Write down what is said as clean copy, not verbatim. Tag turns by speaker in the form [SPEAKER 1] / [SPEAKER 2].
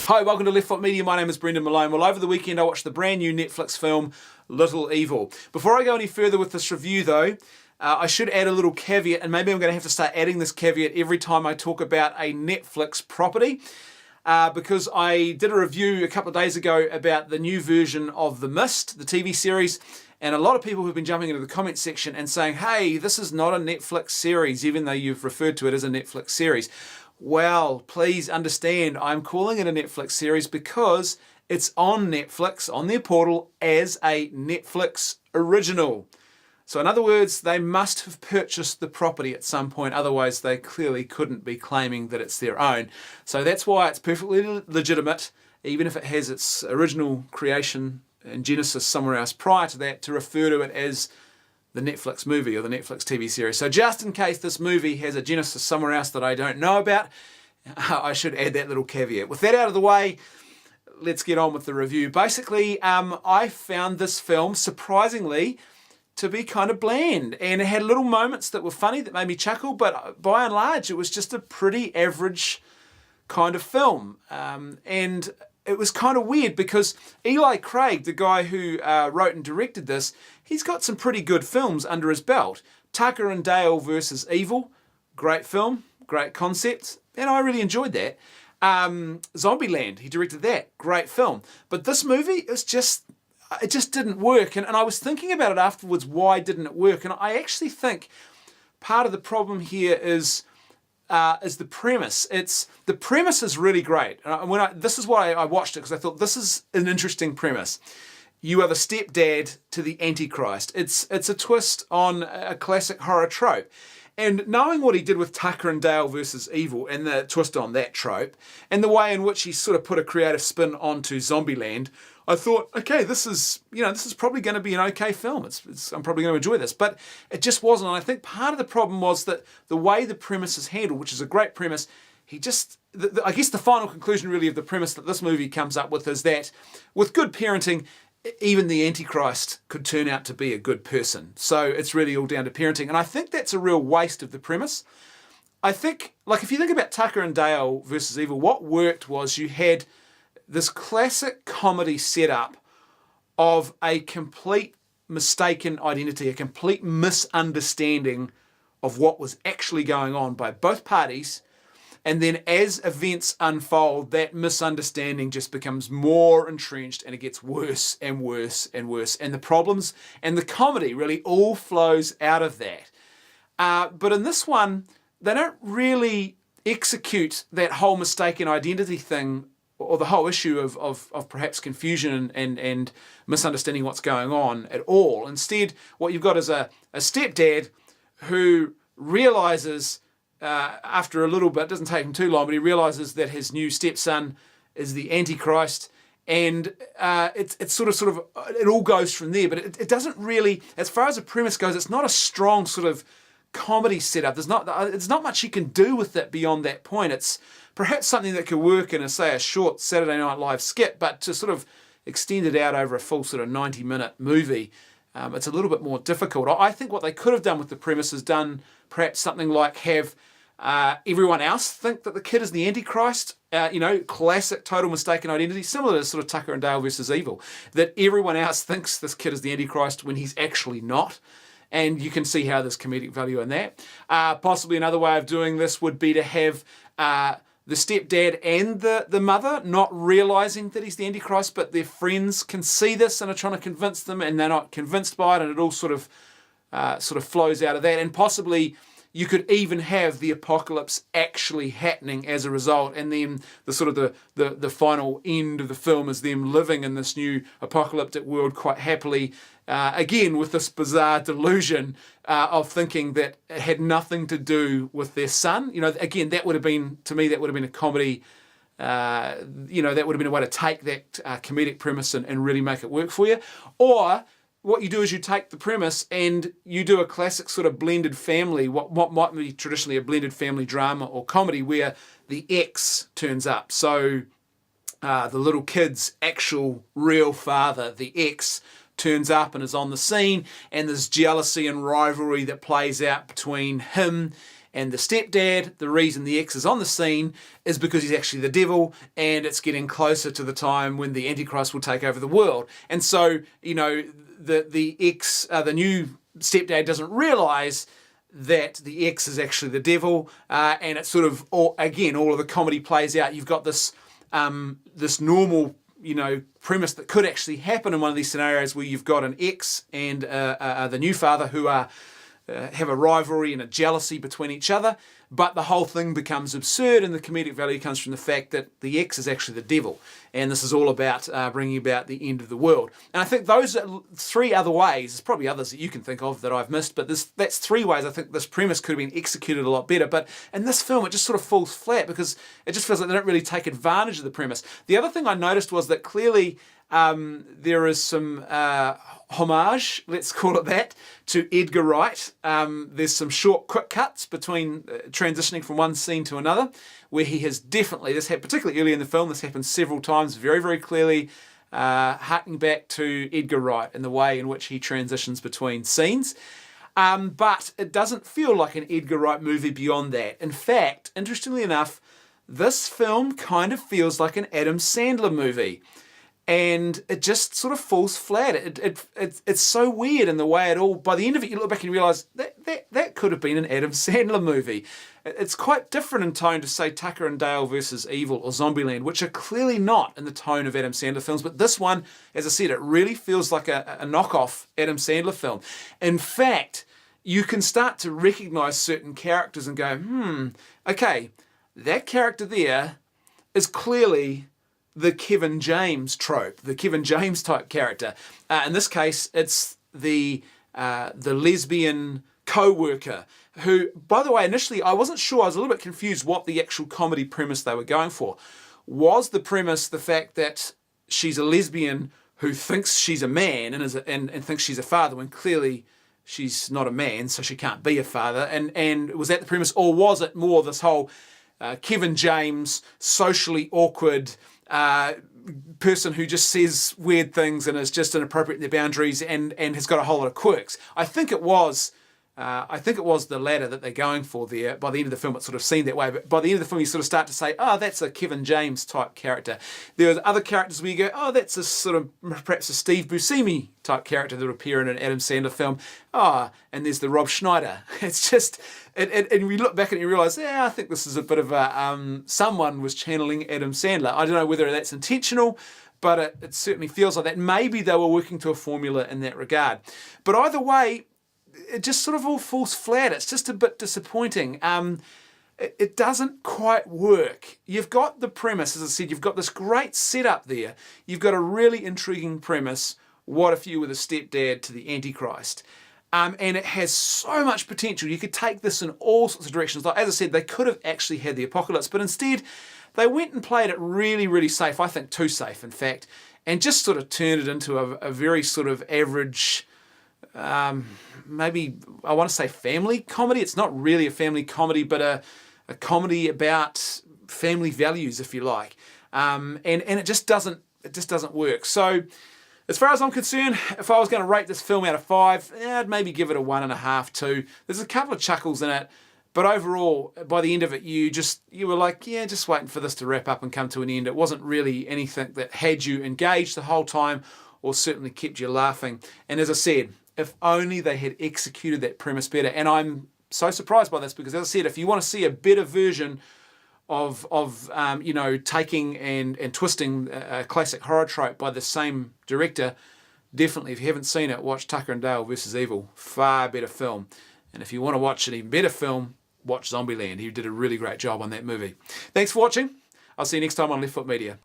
[SPEAKER 1] Hi, welcome to Left Foot Media. My name is Brendan Malone. Well, over the weekend I watched the brand new Netflix film, Little Evil. Before I go any further with this review though, I should add a little caveat, and maybe I'm going to have to start adding this caveat every time I talk about a Netflix property, because I did a review a couple of days ago about the new version of The Mist, the TV series, and a lot of people have been jumping into the comments section and saying, hey, this is not a Netflix series, even though you've referred to it as a Netflix series. Well, please understand, I'm calling it a Netflix series because it's on Netflix, on their portal, as a Netflix original. So in other words, they must have purchased the property at some point, otherwise they clearly couldn't be claiming that it's their own. So that's why it's perfectly legitimate, even if it has its original creation and genesis somewhere else prior to that, to refer to it as the Netflix movie or the Netflix TV series. So just in case this movie has a genesis somewhere else that I don't know about, I should add that little caveat. With that out of the way, let's get on with the review. Basically, I found this film, surprisingly, to be kind of bland, and it had little moments that were funny that made me chuckle, but by and large, it was just a pretty average kind of film. And it was kind of weird because Eli Craig, the guy who wrote and directed this, he's got some pretty good films under his belt. Tucker and Dale versus Evil, great film, great concept, and I really enjoyed that. Zombieland, he directed that, great film. But this movie, it just didn't work, and I was thinking about it afterwards, why didn't it work? And I actually think part of the problem here is the premise. The premise is really great. This is why I watched it, because I thought this is an interesting premise. You are the stepdad to the Antichrist. It's a twist on a classic horror trope. And knowing what he did with Tucker and Dale versus Evil and the twist on that trope, and the way in which he sort of put a creative spin onto Zombieland, I thought, okay, this is probably going to be an okay film. I'm probably going to enjoy this, but it just wasn't. And I think part of the problem was that the way the premise is handled, which is a great premise, I guess the final conclusion really of the premise that this movie comes up with is that with good parenting, even the Antichrist could turn out to be a good person. So it's really all down to parenting. And I think that's a real waste of the premise. I think, like, if you think about Tucker and Dale versus Evil, what worked was you had this classic comedy setup of a complete mistaken identity, a complete misunderstanding of what was actually going on by both parties. And then as events unfold, that misunderstanding just becomes more entrenched and it gets worse and worse and worse. And the problems and the comedy really all flows out of that. But in this one, they don't really execute that whole mistaken identity thing, or the whole issue of perhaps confusion and misunderstanding what's going on at all. Instead, what you've got is a stepdad who realizes after a little bit, it doesn't take him too long, but he realizes that his new stepson is the Antichrist, and it's sort of it all goes from there. But it doesn't really, as far as the premise goes, it's not a strong sort of comedy setup. There's not much you can do with it beyond that point. It's perhaps something that could work in a short Saturday Night Live skit, but to sort of extend it out over a full sort of 90-minute movie, it's a little bit more difficult. I think what they could have done with the premise is done perhaps something like have everyone else think that the kid is the Antichrist. Classic total mistaken identity, similar to sort of Tucker and Dale versus Evil, that everyone else thinks this kid is the Antichrist when he's actually not. And you can see how there's comedic value in that. Possibly another way of doing this would be to have the stepdad and the mother not realizing that he's the Antichrist, but their friends can see this and are trying to convince them, and they're not convinced by it, and it all sort of flows out of that. And possibly you could even have the apocalypse actually happening as a result, and then the final end of the film is them living in this new apocalyptic world quite happily, again with this bizarre delusion of thinking that it had nothing to do with their son. Again, that would have been, to me, that would have been a comedy. That would have been a way to take that comedic premise and really make it work for you. Or what you do is you take the premise and you do a classic sort of blended family, what might be traditionally a blended family drama or comedy, where the ex turns up. So the little kid's actual real father, the ex, turns up and is on the scene, and there's jealousy and rivalry that plays out between him And the stepdad, the reason the ex is on the scene is because he's actually the devil, and it's getting closer to the time when the Antichrist will take over the world. And so, the ex, the new stepdad doesn't realise that the ex is actually the devil, and it's sort of, all of the comedy plays out. You've got this normal, premise that could actually happen in one of these scenarios where you've got an ex and the new father who have a rivalry and a jealousy between each other, but the whole thing becomes absurd, and the comedic value comes from the fact that the ex is actually the devil, and this is all about bringing about the end of the world. And I think those are three other ways. There's probably others that you can think of that I've missed, but that's three ways I think this premise could have been executed a lot better. But in this film, it just sort of falls flat because it just feels like they don't really take advantage of the premise. The other thing I noticed was that clearly there is some homage, let's call it that, to Edgar Wright. There's some short, quick cuts between transitioning from one scene to another, where he has definitely, particularly early in the film, this happens several times, very, very clearly, harking back to Edgar Wright and the way in which he transitions between scenes. But it doesn't feel like an Edgar Wright movie beyond that. In fact, interestingly enough, this film kind of feels like an Adam Sandler movie. And it just sort of falls flat. It's so weird in the way it all, by the end of it, you look back and you realise that could have been an Adam Sandler movie. It's quite different in tone to, say, Tucker and Dale versus Evil or Zombieland, which are clearly not in the tone of Adam Sandler films. But this one, as I said, it really feels like a knockoff Adam Sandler film. In fact, you can start to recognise certain characters and go, okay, that character there is clearly the Kevin James trope, the Kevin James type character. In this case, it's the lesbian co-worker who, by the way, initially I wasn't sure, I was a little bit confused what the actual comedy premise they were going for. Was the premise the fact that she's a lesbian who thinks she's a man and thinks she's a father when clearly she's not a man, so she can't be a father? And was that the premise, or was it more this whole Kevin James, socially awkward person who just says weird things and is just inappropriate in their boundaries and has got a whole lot of quirks? I think it was the latter that they're going for there. By the end of the film, it's sort of seen that way. But by the end of the film, you sort of start to say, that's a Kevin James type character. There are other characters where you go, that's a sort of perhaps a Steve Buscemi type character that would appear in an Adam Sandler film. And there's the Rob Schneider. It's just, and we look back and you realise, I think this is a bit of a, someone was channeling Adam Sandler. I don't know whether that's intentional, but it certainly feels like that. Maybe they were working to a formula in that regard. But either way, it just sort of all falls flat. It's just a bit disappointing. It doesn't quite work. You've got the premise, as I said, you've got this great setup there. You've got a really intriguing premise. What if you were the stepdad to the Antichrist? And it has so much potential. You could take this in all sorts of directions. Like, as I said, they could have actually had the apocalypse, but instead they went and played it really, really safe. I think too safe, in fact, and just sort of turned it into a very sort of average, maybe I want to say family comedy. It's not really a family comedy, but a comedy about family values, if you like. And it just doesn't work. So as far as I'm concerned, if I was going to rate this film out of 5, I'd maybe give it a 1.5, 2. There's a couple of chuckles in it, but overall, by the end of it, you were like, just waiting for this to wrap up and come to an end. It wasn't really anything that had you engaged the whole time or certainly kept you laughing. And as I said, if only they had executed that premise better. And I'm so surprised by this because, as I said, if you want to see a better version of taking and twisting a classic horror trope by the same director, definitely, if you haven't seen it, watch Tucker and Dale versus Evil. Far better film. And if you want to watch an even better film, watch Zombieland. He did a really great job on that movie. Thanks for watching. I'll see you next time on Left Foot Media.